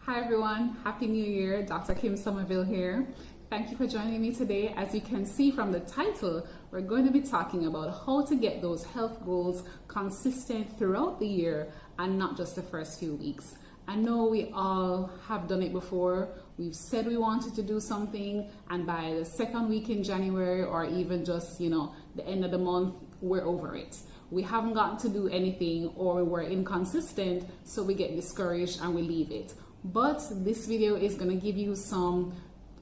Hi everyone, Happy New Year. Dr. Kim Sommerville here. Thank you for joining me today. As you can see from the title, we're going to be talking about how to get those health goals consistent throughout the year and not just the first few weeks. I know we all have done it before. We've said we wanted to do something, and by the second week in January or even just, the end of the month, we're over it. We haven't gotten to do anything, or we're inconsistent, so we get discouraged and we leave it. But this video is going to give you some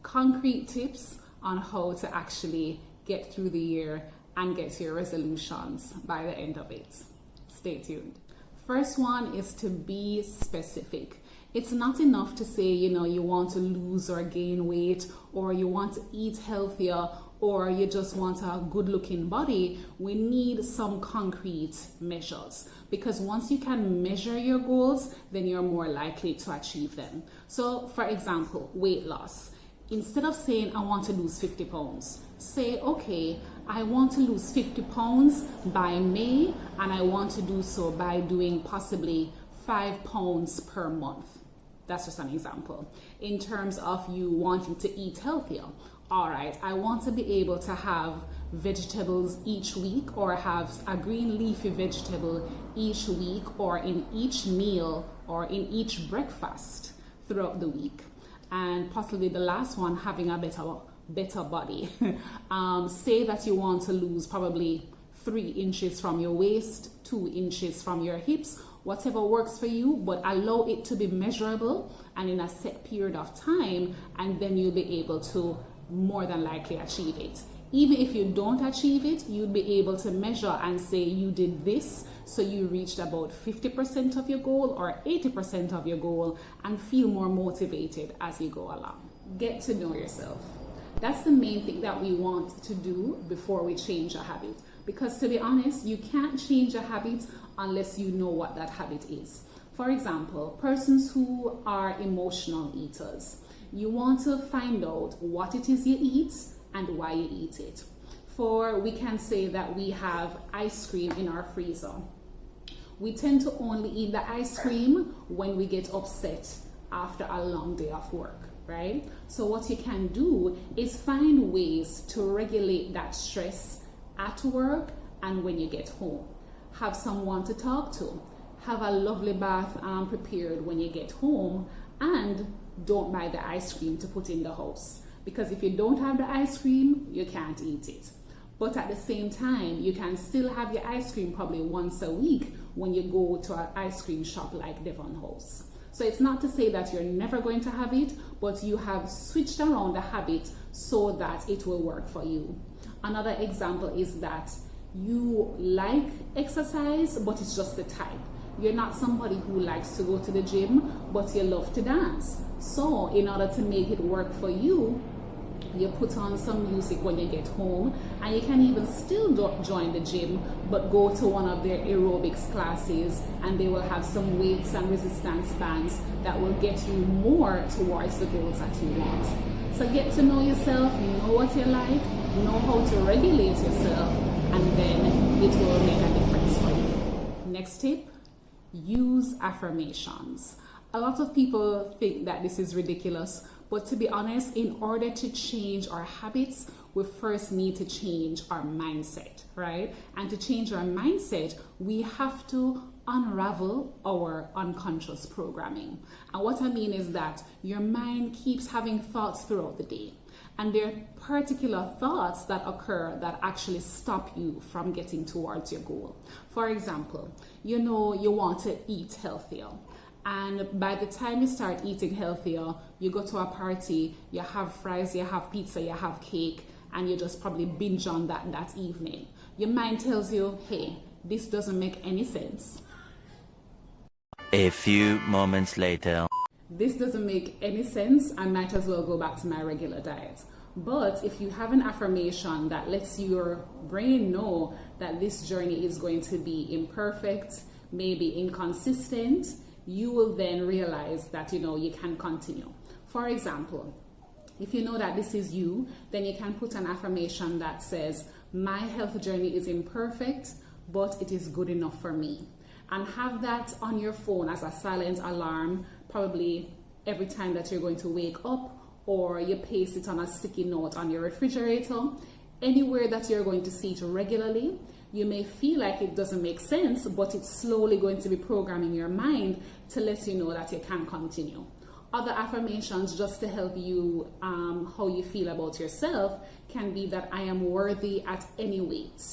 concrete tips on how to actually get through the year and get to your resolutions by the end of it. Stay tuned. First one is to be specific. It's not enough to say, you want to lose or gain weight, or you want to eat healthier, or you just want a good looking body. We need some concrete measures, because once you can measure your goals, then you're more likely to achieve them. So for example, weight loss. Instead of saying I want to lose 50 pounds, say, okay, I want to lose 50 pounds by May, and I want to do so by doing possibly 5 pounds per month. That's just an example. In terms of you wanting to eat healthier, all right, I want to be able to have vegetables each week, or have a green leafy vegetable each week, or in each meal, or in each breakfast throughout the week. And possibly the last one, having a better body. Say that you want to lose probably 3 inches from your waist, 2 inches from your hips, whatever works for you, but allow it to be measurable and in a set period of time, and then you'll be able to more than likely achieve it. Even if you don't achieve it, you'll be able to measure and say you did this, so you reached about 50% of your goal or 80% of your goal, and feel more motivated as you go along. Get to know yourself. That's the main thing that we want to do before we change a habit. Because to be honest, you can't change a habit unless you know what that habit is. For example, persons who are emotional eaters, you want to find out what it is you eat and why you eat it. For we can say that we have ice cream in our freezer. We tend to only eat the ice cream when we get upset after a long day of work, right? So what you can do is find ways to regulate that stress at work and when you get home. Have someone to talk to. Have a lovely bath prepared when you get home, and don't buy the ice cream to put in the house, because if you don't have the ice cream, you can't eat it. But at the same time, you can still have your ice cream probably once a week when you go to an ice cream shop like Devon House. So it's not to say that you're never going to have it, but you have switched around the habit so that it will work for you. Another example is that you like exercise, but it's just the type. You're not somebody who likes to go to the gym, but you love to dance. So in order to make it work for you, you put on some music when you get home, and you can even still join the gym, but go to one of their aerobics classes, and they will have some weights and resistance bands that will get you more towards the goals that you want. So get to know yourself, know what you like, know how to regulate yourself, and then it will make a difference for you. Next tip, use affirmations. A lot of people think that this is ridiculous, but to be honest, in order to change our habits, we first need to change our mindset, right? And to change our mindset, we have to unravel our unconscious programming. And what I mean is that your mind keeps having thoughts throughout the day. And there are particular thoughts that occur that actually stop you from getting towards your goal. For example, you want to eat healthier. And by the time you start eating healthier, you go to a party, you have fries, you have pizza, you have cake, and you just probably binge on that evening. Your mind tells you, hey, this doesn't make any sense. A few moments later. This doesn't make any sense. I might as well go back to my regular diet. But if you have an affirmation that lets your brain know that this journey is going to be imperfect, maybe inconsistent, you will then realize that you can continue. For example, if you know that this is you, then you can put an affirmation that says, my health journey is imperfect, but it is good enough for me. And have that on your phone as a silent alarm, probably every time that you're going to wake up, or you paste it on a sticky note on your refrigerator, anywhere that you're going to see it regularly, you may feel like it doesn't make sense, but it's slowly going to be programming your mind to let you know that you can continue. Other affirmations just to help you how you feel about yourself can be that I am worthy at any weight.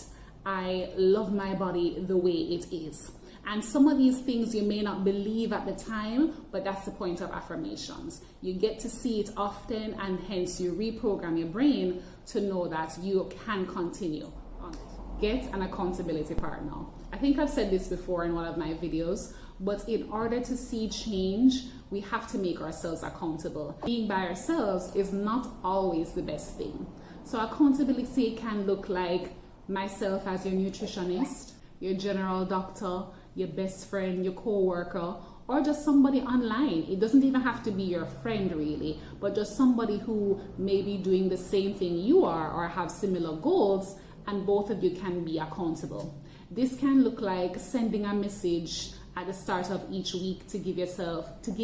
I love my body the way it is. And some of these things you may not believe at the time, but that's the point of affirmations. You get to see it often, and hence you reprogram your brain to know that you can continue on it. Get an accountability partner. I think I've said this before in one of my videos, but in order to see change, we have to make ourselves accountable. Being by ourselves is not always the best thing. So accountability can look like myself as your nutritionist, your general doctor, your best friend, your co-worker, or just somebody online. It doesn't even have to be your friend really, but just somebody who may be doing the same thing you are or have similar goals, and both of you can be accountable. This can look like sending a message at the start of each week to give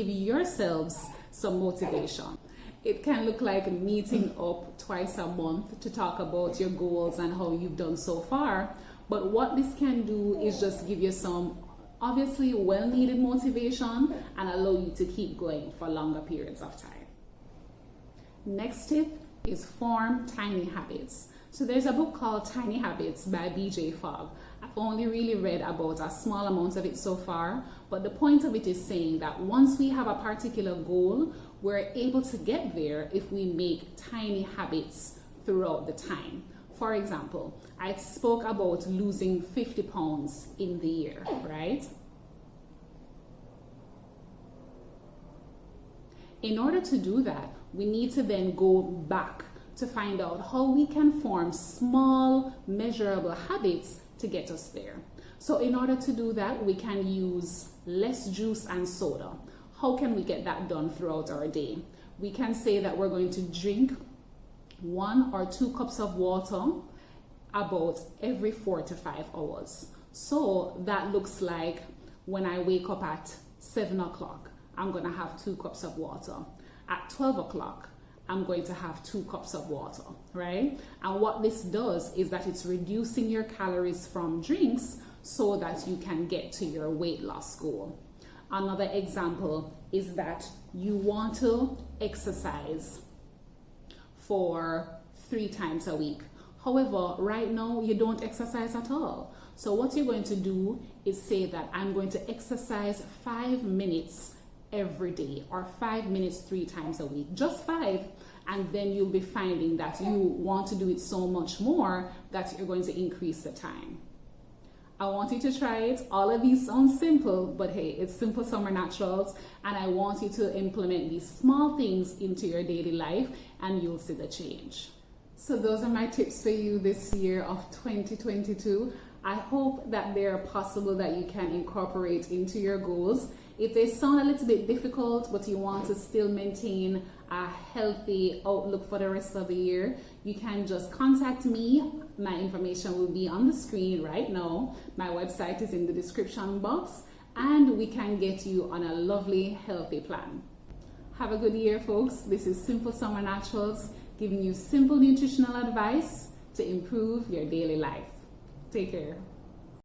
yourselves some motivation. It can look like meeting up twice a month to talk about your goals and how you've done so far. But what this can do is just give you some obviously well-needed motivation and allow you to keep going for longer periods of time. Next tip is form tiny habits. So there's a book called Tiny Habits by BJ Fogg. I've only really read about a small amount of it so far, but the point of it is saying that once we have a particular goal, we're able to get there if we make tiny habits throughout the time. For example, I spoke about losing 50 pounds in the year, right? In order to do that, we need to then go back to find out how we can form small, measurable habits to get us there. So in order to do that, we can use less juice and soda. How can we get that done throughout our day? We can say that we're going to drink 1 or 2 cups of water about every 4 to 5 hours. So that looks like when I wake up at 7 o'clock, I'm going to have 2 cups of water. At 12 o'clock, I'm going to have 2 cups of water, right? And what this does is that it's reducing your calories from drinks so that you can get to your weight loss goal. Another example is that you want to exercise for 3 times a week. However, right now you don't exercise at all. So what you're going to do is say that I'm going to exercise 5 minutes every day, or 5 minutes 3 times a week, just 5. And then you'll be finding that you want to do it so much more that you're going to increase the time. I want you to try it. All of these sound simple, but hey, it's Simple Summer Naturals, and I want you to implement these small things into your daily life and you'll see the change. So those are my tips for you this year of 2022. I hope that they are possible that you can incorporate into your goals. If they sound a little bit difficult, but you want to still maintain a healthy outlook for the rest of the year, you can just contact me. My information will be on the screen right now. My website is in the description box, and we can get you on a lovely, healthy plan. Have a good year, folks. This is Simple Summer Naturals, giving you simple nutritional advice to improve your daily life. Take care.